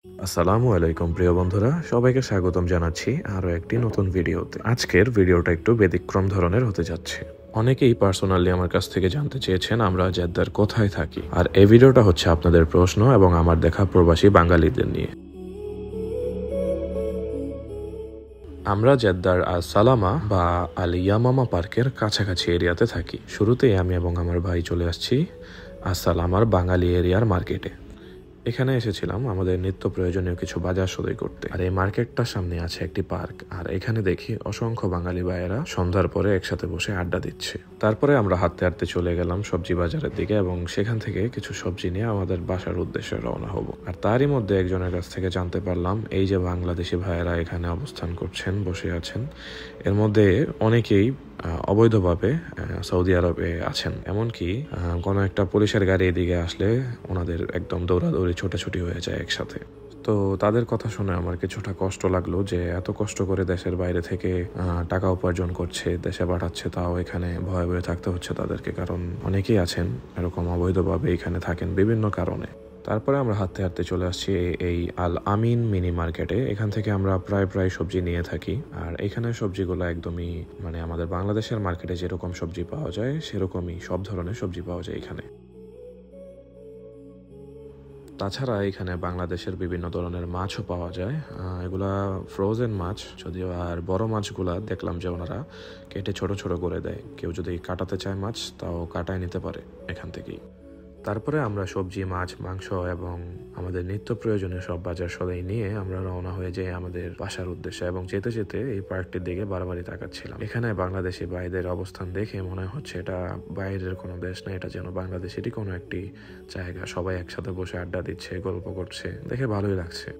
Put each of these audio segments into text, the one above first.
আসসালামু আলাইকুম প্রিয় বন্ধুরা, সবাইকে স্বাগতম জানাচ্ছি আরও একটি নতুন ভিডিওতে। আজকের ভিডিওটা একটু ব্যতিক্রম ধরনের হতে যাচ্ছে। অনেকেই পার্সোনালি আমার কাছ থেকে জানতে চেয়েছেন আমরা জেদ্দার কোথায় থাকি, আর এই ভিডিওটা হচ্ছে আপনাদের প্রশ্ন এবং আমার দেখা প্রবাসী বাঙালিদের নিয়ে। আমরা জেদ্দার আল সালামা বা আল ইয়ামামা পার্কের কাছাকাছি এরিয়াতে থাকি। শুরুতেই আমি এবং আমার ভাই চলে আসছি আল সালামার বাঙালি এরিয়ার মার্কেটে। এখানে এসেছিলাম আমাদের নিত্য প্রয়োজনীয় কিছু বাজার সদাই করতে। আর এই মার্কেটটার সামনে আছে একটি পার্ক, আর এখানে দেখি অসংখ্য বাঙালি ভাইয়েরা সন্ধ্যার পরে একসাথে বসে আড্ডা দিচ্ছে। তারপরে আমরা হাঁটতে হাঁটতে চলে গেলাম সবজি বাজারের দিকে এবং সেখান থেকে কিছু সবজি নিয়ে আমাদের বাসার উদ্দেশ্যে রওনা হব। আর তারই মধ্যে একজনের কাছ থেকে জানতে পারলাম এই যে বাংলাদেশি ভাইয়েরা এখানে অবস্থান করছেন, বসে আছেন, এর মধ্যে অনেকেই অবৈধভাবে সৌদি আরবে আছেন। এমনকি কোনো একটা পুলিশের গাড়ি এদিকে আসলে ওনাদের একদম দৌড়াদৌড়ি ছোটাছুটি হয়ে যায় একসাথে। তো তাদের কথা শুনে আমার কিছুটা কষ্ট লাগলো যে এত কষ্ট করে দেশের বাইরে থেকে টাকা উপার্জন করছে, দেশে পাঠাচ্ছে, তাও এখানে ভয়ে ভয়ে থাকতে হচ্ছে তাদেরকে, কারণ অনেকেই আছেন এরকম অবৈধভাবে এখানে থাকেন বিভিন্ন কারণে। তারপরে আমরা হাঁটতে হাঁটতে চলে আসছি এই আল আমিন মিনি মার্কেটে। এখান থেকে আমরা প্রায় সবজি নিয়ে থাকি, আর এখানে সবজিগুলো একদমই আমাদের বাংলাদেশের মার্কেটে যেরকম সবজি পাওয়া যায় সেরকমই সব ধরনের সবজি পাওয়া যায় এখানে। তাছাড়া এখানে বাংলাদেশের বিভিন্ন ধরনের মাছও পাওয়া যায়। এগুলা ফ্রোজেন মাছ যদিও, আর বড় মাছগুলা দেখলাম যে ওনারা কেটে ছোট ছোট করে দেয়। কেউ যদি কাটাতে চায় মাছ, তাও কাটায় নিতে পারে এখান থেকেই। তারপরে আমরা সবজি, মাছ, মাংস এবং আমাদের নিত্য প্রয়োজনীয় সব বাজার সদাই নিয়ে আমরা রওনা হয়ে যাই আমাদের বাসার উদ্দেশ্যে। এবং যেতে যেতে এই পার্কটির দিকে বারবারই তাকাচ্ছিলাম। এখানে বাংলাদেশি ভাইদের অবস্থান দেখে মনে হচ্ছে এটা বাইরের কোনো দেশ না, এটা যেন বাংলাদেশেরই কোনো একটি জায়গা। সবাই একসাথে বসে আড্ডা দিচ্ছে, গল্প করছে, দেখে ভালোই লাগছে।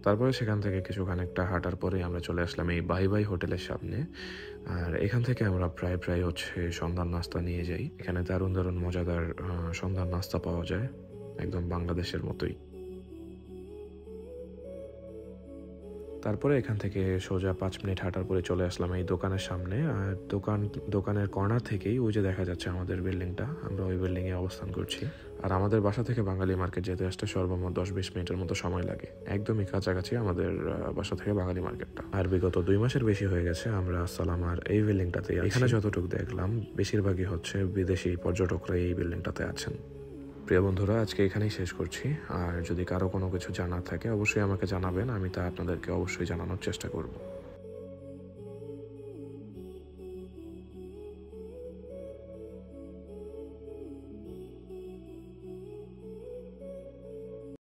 তারপরে সেখান থেকে খানিকটা হাঁটার পরে আমরা চলে আসলাম এই বাই বাই হোটেলের সামনে। আর এখান থেকে আমরা প্রায় হচ্ছে সন্ধ্যার নাস্তা নিয়ে যাই। এখানে দারুণ দারুণ মজাদার সন্ধ্যার নাস্তা পাওয়া যায়, একদম বাংলাদেশের মতোই। তারপরে এখান থেকে সোজা 5 মিনিট হাঁটার পরে চলে আসলাম এই দোকানের সামনে। আর দোকানের কর্নার থেকেই ওই যে দেখা যাচ্ছে আমাদের বিল্ডিংটা, আমরা ওই বিল্ডিংয়ে অবস্থান করছি। আর আমাদের বাসা থেকে বাঙালি মার্কেট যেতে আসতে সর্বমোট 10-20 মিনিটের মতো সময় লাগে। একদমই কাছাকাছি আমাদের বাসা থেকে বাঙালি মার্কেটটা। আর বিগত 2 মাসের বেশি হয়ে গেছে আমরা সালামার এই বিল্ডিংটাতে। এখানে যতটুকু দেখলাম বেশিরভাগই হচ্ছে বিদেশি পর্যটকরা এই বিল্ডিংটাতে আছেন। প্রিয় বন্ধুরা, আজকে এখানেই শেষ করছি। আর যদি কারো কোনো কিছু জানার থাকে অবশ্যই আমাকে জানাবেন, আমি তা আপনাদেরকে অবশ্যই জানানোর চেষ্টা করব।